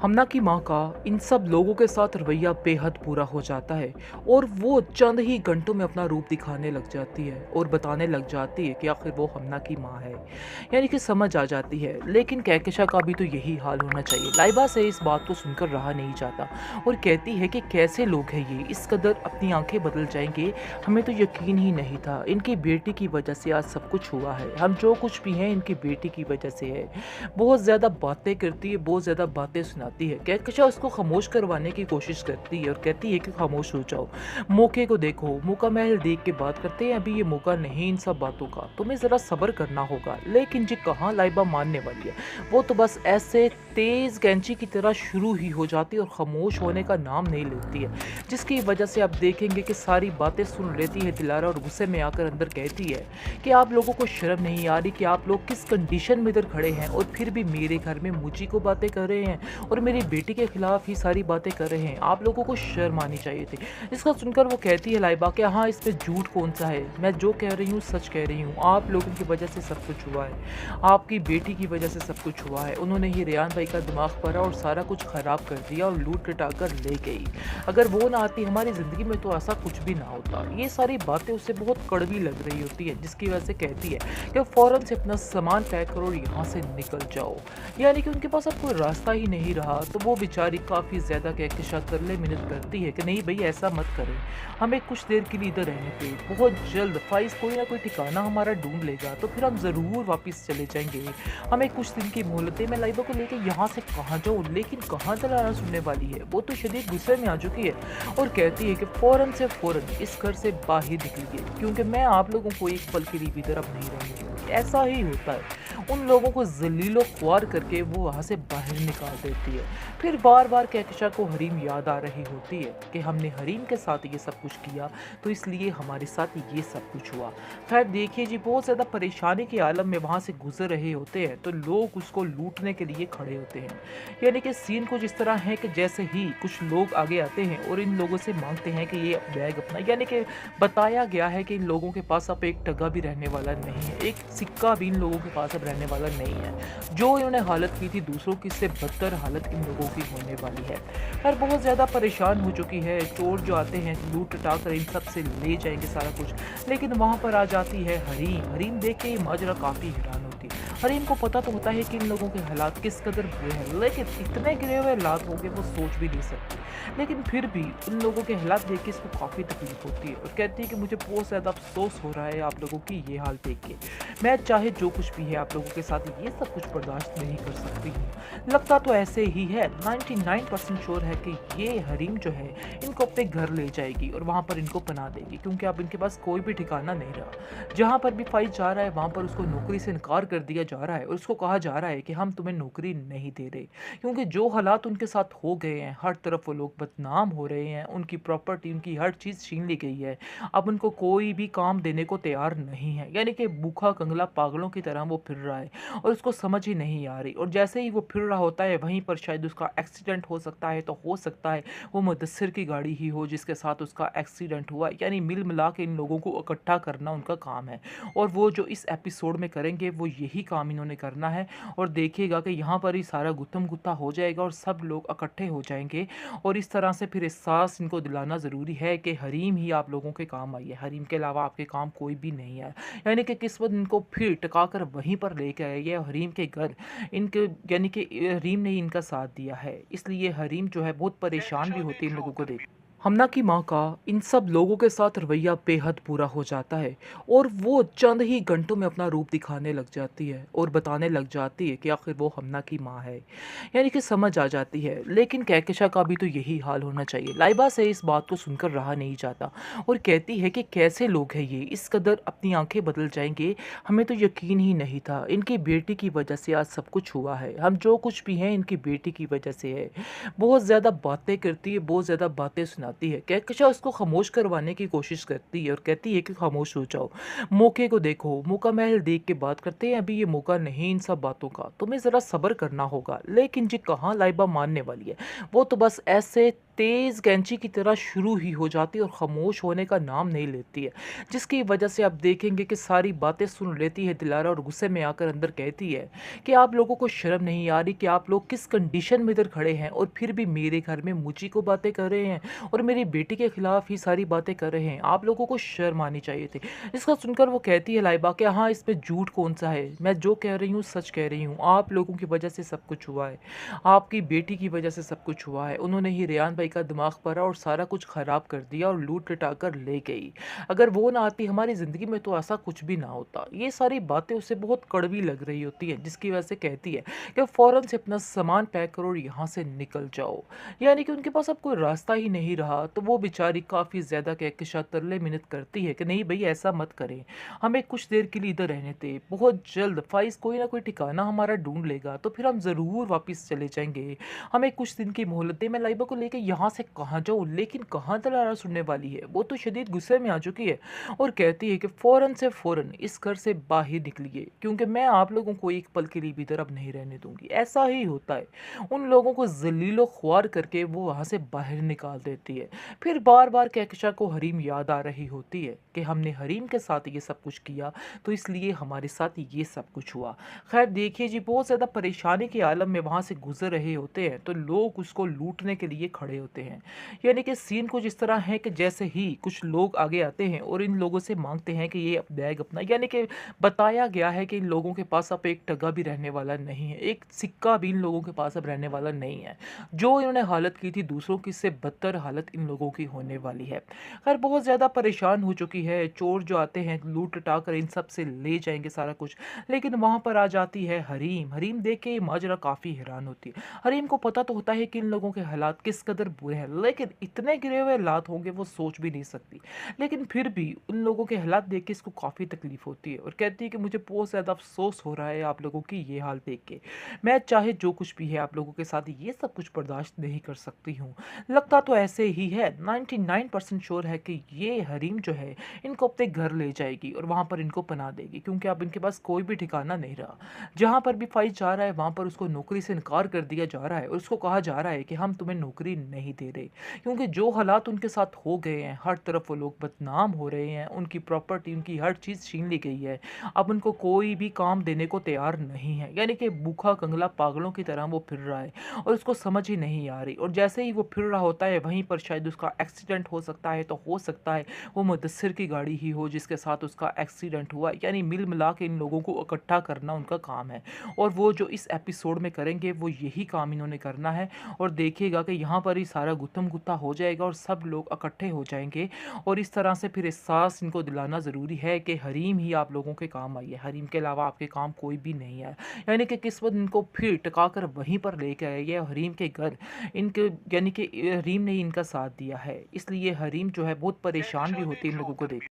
हमना की माँ का इन सब लोगों के साथ रवैया बेहद बुरा हो जाता है और वो चंद ही घंटों में अपना रूप दिखाने लग जाती है और बताने लग जाती है कि आखिर वो हमना की माँ है। यानी कि समझ आ जाती है, लेकिन कहकशा का भी तो यही हाल होना चाहिए। लाइबा से इस बात को सुनकर रहा नहीं जाता और कहती है कि कैसे लोग हैं ये, इस कदर अपनी आंखें बदल जाएंगे, हमें तो यकीन ही नहीं था। इनकी बेटी की वजह से आज सब कुछ हुआ है, हम जो कुछ भी हैं इनकी बेटी की वजह से है। बहुत ज़्यादा बातें करती है, बहुत ज़्यादा बातें सुनाती है। कहकशा उसको खामोश करवाने की कोशिश करती है और कहती है कि खामोश हो जाओ, मौके को देखो, मौका महल देख के बात करते हैं, अभी ये मौका नहीं इन सब बातों का, तुम्हें ज़रा सब्र करना होगा। लेकिन जी कहाँ लाइबा मानने वाली है, वो तो बस ऐसे तेज़ कैंची की तरह शुरू ही हो जाती है और खामोश होने का नाम नहीं लेती है, जिसकी वजह से आप देखेंगे कि सारी बातें सुन लेती है दिलारा और गुस्से में आकर अंदर कहती है कि आप लोगों को शर्म नहीं आ रही कि आप लोग किस कंडीशन में इधर खड़े हैं और फिर भी मेरे घर में मुझी को बातें कर रहे हैं और मेरी बेटी के खिलाफ ही सारी बातें कर रहे हैं, आप लोगों को शर्म आनी चाहिए थी। इसको सुनकर वो कहती है लाइबा कि हाँ, इसमें झूठ कौन सा है, मैं जो कह रही हूँ सच कह रही हूँ, आप लोगों की वजह से सब कुछ हुआ है, आपकी बेटी की वजह से सब कुछ हुआ है। उन्होंने ही रेयान भाई का दिमाग भरा और सारा कुछ खराब कर दिया और लूट लटा कर ले गई। अगर वो ना आती हमारी ज़िंदगी में तो ऐसा कुछ भी ना होता। ये सारी बातें उसे बहुत कड़वी लग रही होती है, जिसकी वजह से कहती है कि फ़ौरन से अपना सामान पैक करो और यहाँ से निकल जाओ। यानी कि उनके पास अब कोई रास्ता ही नहीं रहा, तो वो बेचारी काफ़ी ज़्यादा कहकशा तरले मिन्नत करती है कि नहीं भई ऐसा मत करें, हमें कुछ देर के लिए इधर रहने पे, बहुत जल्द फाइज़ कोई ना कोई ठिकाना हमारा ढूँढ लेगा तो फिर हम ज़रूर वापस चले जाएँगे। हमें कुछ दिन की मोहलत दें, मैं लाइबा को लेके यहाँ से कहाँ जाऊँ? लेकिन कहाँ दलाना सुनने वाली है, वो तो शदीद गुस्से में आ चुकी है और कहती है कि फ़ौरन से फ़ौरन इस घर से बाहर निकलिए, क्योंकि मैं आप लोगों को एक पल के लिए भी इधर अब नहीं रहने दूँगी। ऐसा ही होता है, उन लोगों को ज़लीलो ख्वार करके वो वहाँ से बाहर निकाल देती है। फिर बार-बार कहकशा को हरीम याद आ रही होती है कि हमने हरीम के साथ ये सब कुछ किया, तो इसलिए हमारे साथ ये सब कुछ हुआ। खैर देखिए जी, बहुत ज़्यादा परेशानी के आलम में वहाँ से गुज़र रहे होते हैं, तो लोग उसको लूटने के लिए खड़े होते हैं। यानी कि सीन कुछ इस तरह है कि जैसे ही कुछ लोग आगे आते हैं और इन लोगों से माँगते हैं कि ये बैग अपना, यानी कि बताया गया है कि इन लोगों के पास अब एक टका भी रहने वाला नहीं है, एक सिक्का भी इन लोगों के पास अब रहने वाला नहीं है। जो इन्होंने हालत की थी दूसरों की, इससे बदतर हालत इन लोगों की होने वाली है। खैर बहुत ज़्यादा परेशान हो चुकी है, चोर जो आते हैं लूट लटा कर इन सब से ले जाएँगे सारा कुछ। लेकिन वहाँ पर आ जाती है हरीम। हरीम देख के ये माजरा काफ़ी हैरान होती है। हरीम को पता तो होता है कि इन लोगों के हालात किस कदर बुरे हैं, लेकिन इतने गिरे हुए हालात होंगे वो सोच भी नहीं सकती। लेकिन फिर भी उन लोगों के हालात देख के इसको काफ़ी तकलीफ होती है और कहती है कि मुझे बहुत ज़्यादा अफ़सोस हो रहा है आप लोगों की ये हाल देख के। मैं चाहे जो कुछ भी है आप लोगों के साथ ये सब कुछ बर्दाश्त नहीं कर सकती हूँ। लगता तो ऐसे ही है, 99% श्योर है कि ये हरीम जो है इनको अपने घर ले जाएगी और वहाँ पर इनको पनाह देगी, क्योंकि अब इनके पास कोई भी ठिकाना नहीं रहा। जहाँ पर भी फ़ाइज़ जा रहा है वहाँ पर उसको नौकरी से इनकार कर दिया जा रहा है और उसको कहा जा रहा है कि हम तुम्हें नौकरी नहीं दे रहे, क्योंकि जो हालात उनके साथ हो गए हैं, हर तरफ वो लोग बदनाम हो रहे हैं, उनकी प्रॉपर्टी, उनकी हर चीज़ छीन ली गई है। अब उनको कोई भी काम देने को तैयार नहीं है, यानी कि भूखा कंगला पागलों की तरह वो फिर रहा है और उसको समझ ही नहीं आ रही। और जैसे ही वो फिर रहा होता है वहीं पर शायद उसका एक्सीडेंट हो सकता है, तो हो सकता है वो मुदस्सिर की गाड़ी ही हो जिसके साथ उसका एक्सीडेंट हुआ। यानी मिल मिला के इन लोगों को इकट्ठा करना उनका काम है और वो जो इस एपिसोड में करेंगे वो यही काम इन्होंने करना है। और देखिएगा कि यहाँ पर ही सारा गुत्थम गुत्था हो जाएगा और सब लोग इकट्ठे हो जाएंगे और इस तरह से फिर एहसास इनको दिलाना ज़रूरी है कि हरीम ही आप लोगों के काम आई है, हरीम के अलावा आपके काम कोई भी नहीं है। यानी कि किस्मत इनको फिर टिका कर वहीं पर लेके आई है, हरीम के घर इनके, यानी कि हरीम ने ही इनका साथ दिया है, इसलिए हरीम जो है बहुत परेशान भी होती है इन लोगों को देख। हमना की माँ का इन सब लोगों के साथ रवैया बेहद बुरा हो जाता है और वो चंद ही घंटों में अपना रूप दिखाने लग जाती है और बताने लग जाती है कि आखिर वो हमना की माँ है। यानी कि समझ आ जाती है, लेकिन कहकशा का भी तो यही हाल होना चाहिए। लाइबा से इस बात को सुनकर रहा नहीं जाता और कहती है कि कैसे लोग हैं ये, इस कदर अपनी आंखें बदल जाएंगे, हमें तो यकीन ही नहीं था। इनकी बेटी की वजह से आज सब कुछ हुआ है, हम जो कुछ भी हैं इनकी बेटी की वजह से है। बहुत ज़्यादा बातें करती है, बहुत ज़्यादा बातें सुनाती है। कहकशा उसको खामोश करवाने की कोशिश करती है और कहती है कि खामोश हो जाओ, मौके को देखो, मौका महल देख के बात करते हैं, अभी ये मौका नहीं इन सब बातों का, तुम्हें ज़रा सब्र करना होगा। लेकिन जी कहाँ लाइबा मानने वाली है, वो तो बस ऐसे तेज़ कैंची की तरह शुरू ही हो जाती है और ख़ामोश होने का नाम नहीं लेती है। जिसकी वजह से आप देखेंगे कि सारी बातें सुन लेती है दिलारा और गुस्से में आकर अंदर कहती है कि आप लोगों को शर्म नहीं आ रही कि आप लोग किस कंडीशन में इधर खड़े हैं और फिर भी मेरे घर में मुझी को बातें कर रहे हैं और मेरी बेटी के खिलाफ ही सारी बातें कर रहे हैं। आप लोगों को शर्म आनी चाहिए थी। इसका सुनकर वो कहती है लाइबा कि हाँ, इसमें झूठ कौन-सा है? मैं जो कह रही हूँ सच कह रही हूँ। आप लोगों की वजह से सब कुछ हुआ है। आपकी बेटी की वजह से सब कुछ हुआ है। उन्होंने ही रेयान भाई का दिमाग भरा और सारा कुछ ख़राब कर दिया और लूट-लुटा कर ले गई। अगर वो ना आती हमारी ज़िंदगी में तो ऐसा कुछ भी ना होता। ये सारी बातें उसे बहुत कड़वी लग रही होती हैं, जिसकी वजह से कहती है कि फ़ौरन से अपना सामान पैक करो और यहाँ से निकल जाओ। यानी कि उनके पास अब कोई रास्ता ही नहीं रहा, तो वो बेचारी काफ़ी ज़्यादा कहकशा तरले-मिन्नत करती है कि नहीं भई ऐसा मत करें, हमें कुछ देर के लिए इधर रहने दें, बहुत जल्द फ़ाइज़ कोई ना कोई ठिकाना हमारा ढूँढ लेगा, तो फिर हम ज़रूर वापस चले जाएँगे। हमें कुछ दिन की मोहलत दें, मैं लाइबा को लेके यहाँ से कहाँ जाऊँ? लेकिन कहाँ दलारा सुनने वाली है, वो तो शदीद गुस्से में आ चुकी है और कहती है कि फ़ौरन से फ़ौरन इस घर से बाहर निकलिए, क्योंकि मैं आप लोगों को एक पल के लिए भी इधर अब नहीं रहने दूँगी। ऐसा ही होता है। उन लोगों को ज़लील-ओ-ख़्वार करके वो वहाँ से बाहर निकाल देती है। फिर बार-बार कहकशा को हरीम याद आ रही होती है कि हमने हरीम के साथ ये सब कुछ किया, तो इसलिए हमारे साथ ये सब कुछ हुआ। ख़ैर देखिए जी, बहुत ज़्यादा परेशानी के आलम में वहाँ से गुज़र रहे होते हैं, तो लोग उसको लूटने के लिए खड़े होते हैं। यानी कि सीन कुछ इस तरह है कि जैसे ही कुछ लोग आगे आते हैं और इन लोगों से माँगते हैं कि ये बैग अपना, यानी कि बताया गया है कि इन लोगों के पास अब एक टका भी रहने वाला नहीं है, एक सिक्का भी इन लोगों के पास अब रहने वाला नहीं है। जो इन्होंने हालत की थी दूसरों की, इससे बदतर हालत इन लोगों की होने वाली है। खैर बहुत ज़्यादा परेशान हो चुकी है, चोर जो आते हैं लूट-लुटा कर इन सब से ले जाएँगे सारा कुछ। लेकिन वहाँ पर आ जाती है हरीम, हरीम देख के ये माजरा काफ़ी हैरान होती है। हरीम को पता तो होता है कि इन लोगों के हालात किस कदर बुरे हैं, लेकिन इतने गिरे हुए हालात होंगे वो सोच भी नहीं सकती। लेकिन फिर भी उन लोगों के हालात देख के इसको काफ़ी तकलीफ़ होती है और कहती है कि मुझे बहुत ज़्यादा अफ़सोस हो रहा है आप लोगों की ये हाल देख के। मैं चाहे जो कुछ भी है आप लोगों के साथ ये सब कुछ बर्दाश्त नहीं कर सकती हूँ। लगता तो ऐसे ही है, 99% श्योर है कि ये हरीम जो है इनको अपने घर ले जाएगी और वहाँ पर इनको पनाह देगी, क्योंकि अब इनके पास कोई भी ठिकाना नहीं रहा। जहाँ पर भी फ़ाइज़ जा रहा है वहाँ पर उसको नौकरी से इनकार कर दिया जा रहा है और उसको कहा जा रहा है कि हम तुम्हें नौकरी नहीं दे रहे। क्योंकि जो हालात उनके साथ हो गए हैं, हर तरफ वो लोग बदनाम हो रहे हैं, उनकी प्रॉपर्टी, उनकी हर चीज़ छीन ली गई है। अब उनको कोई भी काम देने को तैयार नहीं है। यानी कि भूखा कंगला पागलों की तरह वो फिर रहा है और उसको समझ ही नहीं आ रही, और जैसे ही वो फिर रहा होता है वहीं पर शायद उसका एक्सीडेंट हो सकता है, तो हो सकता है वो मुदस्सिर की गाड़ी ही हो जिसके साथ उसका एक्सीडेंट हुआ। यानी मिल मिला के इन लोगों को इकट्ठा करना उनका काम है और वो जो इस एपिसोड में करेंगे वो यही काम इन्होंने करना है। और देखिएगा कि यहाँ पर ही सारा गुत्थम-गुत्था हो जाएगा और सब लोग इकट्ठे हो जाएँगे और इस तरह से फिर एहसास इनको दिलाना ज़रूरी है कि हरीम ही आप लोगों के काम आई है, हरीम के अलावा आपके काम कोई भी नहीं है। यानी कि किस्मत इनको फिर टिका कर वहीं पर लेके आई है, हरीम के घर इनके, यानी कि हरीम ने ही इनका साथ दिया है। इसलिए हरीम जो है बहुत परेशान भी होती है इन लोगों को देख